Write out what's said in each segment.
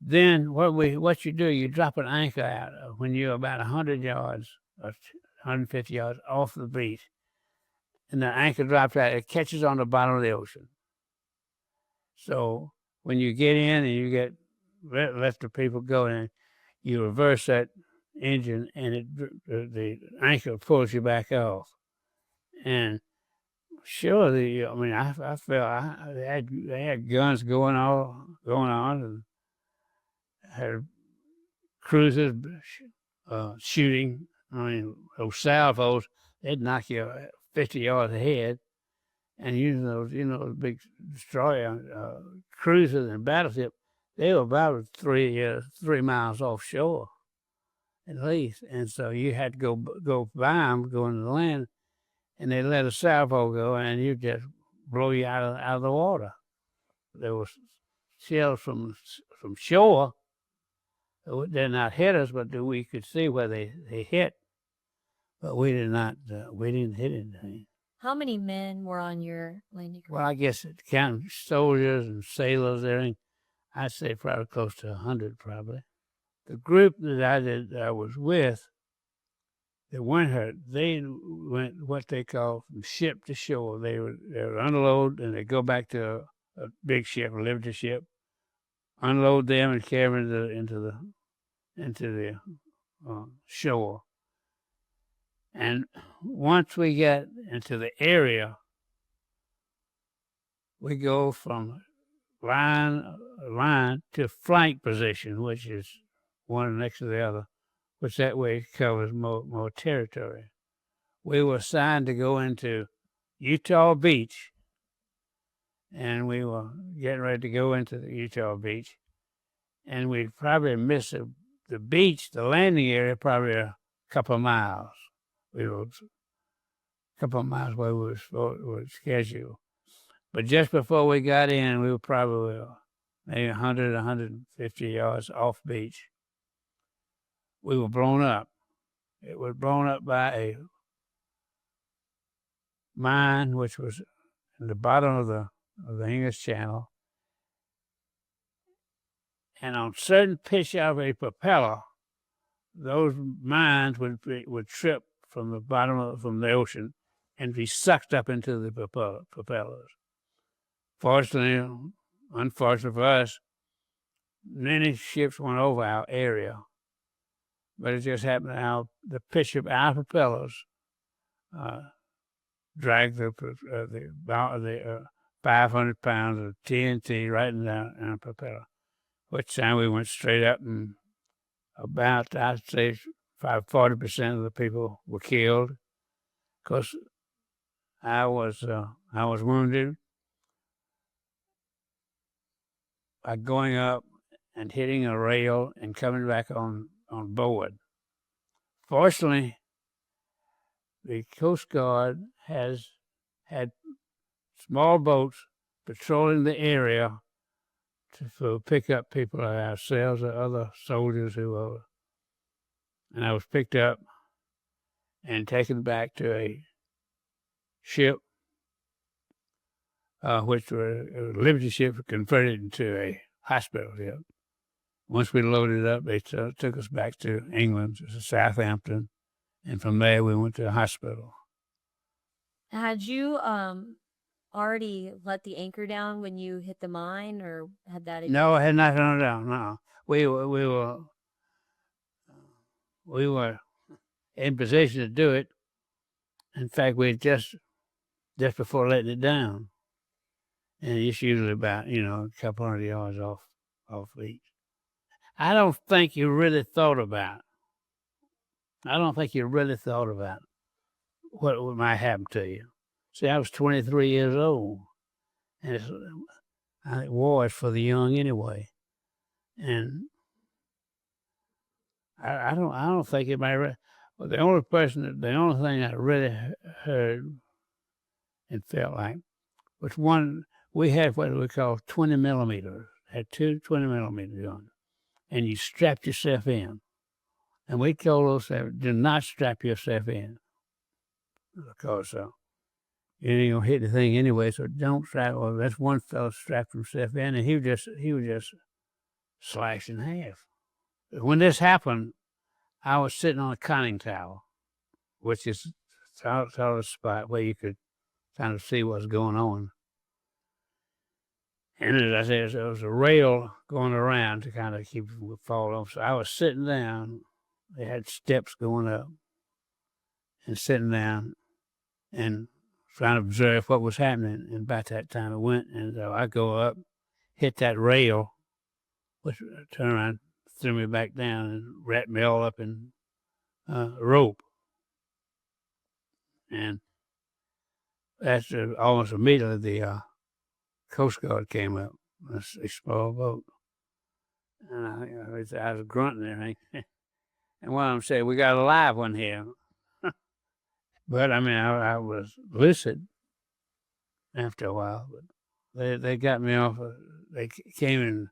Then what you do, you drop an anchor out when you're about 100 yards or 150 yards off the beach, and the anchor drops out. It catches on the bottom of the ocean. So when you get in and you get let the people go in, you reverse that engine, and the anchor pulls you back off. And surely, I mean, I felt they had guns going on, and had cruisers shooting. I mean, those salvos, they'd knock you 50 yards ahead, and using those, big destroyer cruisers and battleship, they were about 3 miles offshore, at least. And so you had to go by them, go into the land, and they let a salvo go, and you just blow you out of the water. There was shells from shore. They're not hit us, but we could see where they hit. But we didn't hit anything. How many men were on your landing craft? Well, I guess counting soldiers and sailors, everything, I'd say probably close to 100, probably. The group that I was with, that weren't hurt, they went what they call from ship to shore. They would unload, and they go back to a big ship, a Liberty ship, unload them and carry them into the shore. And once we get into the area, we go from line to flank position, which is one next to the other, which that way covers more territory. We were assigned to go into Utah Beach, and we were getting ready to go into the Utah Beach, and we'd probably miss the beach, the landing area, probably a couple of miles. We were a couple of miles where we were scheduled. But just before we got in, we were probably maybe 100, 150 yards off beach. We were blown up. It was blown up by a mine, which was in the bottom of the English Channel. And on certain pitch of a propeller, those mines would trip from the bottom from the ocean and be sucked up into the propellers. Fortunately, unfortunately for us, many ships went over our area, but it just happened that the pitch of our propellers dragged the 500 pounds of TNT right in the propeller, which time we went straight up, and about, I'd say, 40% of the people were killed. Because I was wounded by going up and hitting a rail and coming back on board. Fortunately, the Coast Guard has had small boats patrolling the area to pick up people like ourselves or other soldiers who were. And I was picked up and taken back to a ship, which were a Liberty ship converted into a hospital ship. Once we loaded up, they took us back to England, to Southampton, and from there we went to a hospital. Had you already let the anchor down when you hit the mine, or had that? No, I had not thrown it down. No, we were in position to do it. In fact, we just before letting it down, and it's usually about a couple hundred yards off beach. I don't think you really thought about. I don't think you really thought about what might happen to you. See, I was 23 years old, and I think war is for the young anyway. And I don't think anybody. Well, the only thing I really heard and felt like was one. We had what we call 20 millimeters. Had two 20 millimeter guns, and you strapped yourself in. And we told us, do not strap yourself in, because you ain't gonna hit the thing anyway. So don't strap. Well, that's one fellow strapped himself in, and he was just slashed in half. When this happened, I was sitting on a conning tower, which is sort of a spot where you could kind of see what's going on. And as I said, there was a rail going around to kind of keep it from falling off. So I was sitting down. They had steps going up, and sitting down and trying to observe what was happening. And about that time it went, and so I go up, hit that rail, which turned around, threw me back down, and wrapped me all up in rope. And that's almost immediately the Coast Guard came up, a small boat. And I was grunting there. And one of them said, "We got a live one here." But I mean, I was lucid after a while. But they got me off. They came and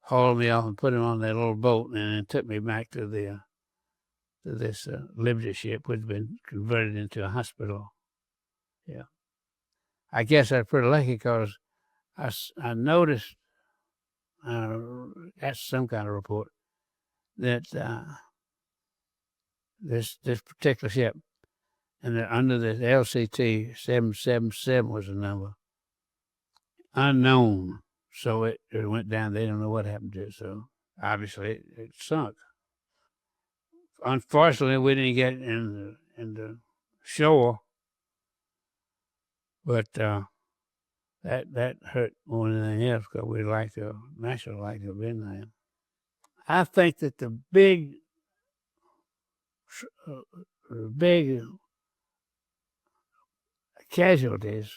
hauled me off and put him on that little boat, and then took me back to this Liberty ship, which had been converted into a hospital. Yeah, I guess I was pretty lucky because I noticed, that's some kind of report, that this particular ship, and under the LCT 777 was the number, unknown. So it went down. They don't know what happened to it. So obviously it sunk. Unfortunately, we didn't get in the shore, but that hurt more than anything else because we naturally like to have been there. I think that the big casualties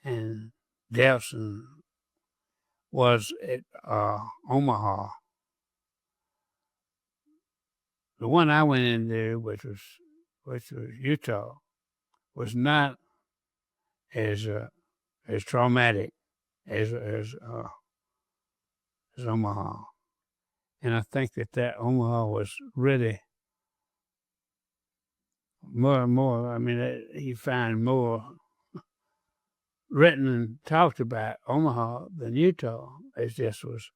and deaths was at Omaha. The one I went into, which was Utah, was not as traumatic as Omaha. And I think that Omaha was really more and more. I mean, you find more written and talked about Omaha than Utah. It was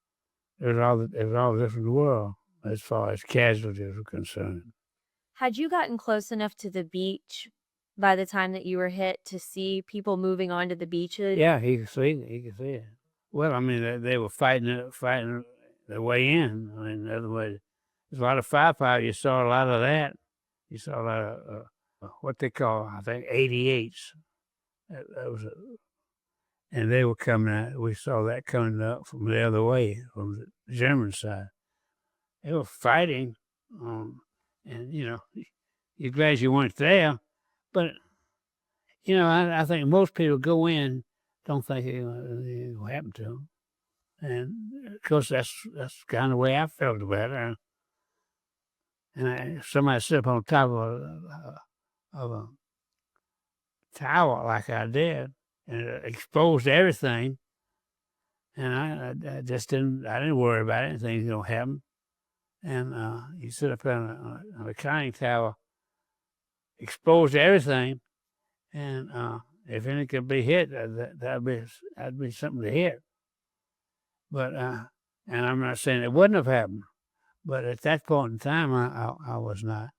all different world as far as casualties were concerned. Had you gotten close enough to the beach by the time that you were hit to see people moving onto the beaches? Yeah, he could see it. Well, I mean, they were fighting their way in. I mean, in other words, there's a lot of firepower. You saw a lot of that. You saw a lot of what they call, I think, 88s. That was and they were coming out. We saw that coming up from the other way, from the German side. They were fighting, and you're glad you weren't there. But I think most people go in, don't think it will happen to them, and of course that's kind of the way I felt about it. And somebody sit up on top of a tower like I did, and it exposed everything. And I just didn't worry about it. Things don't happen. And you sit up on a conning tower, exposed everything, and if any could be hit, that'd be something to hit. But and I'm not saying it wouldn't have happened, but at that point in time, I was not.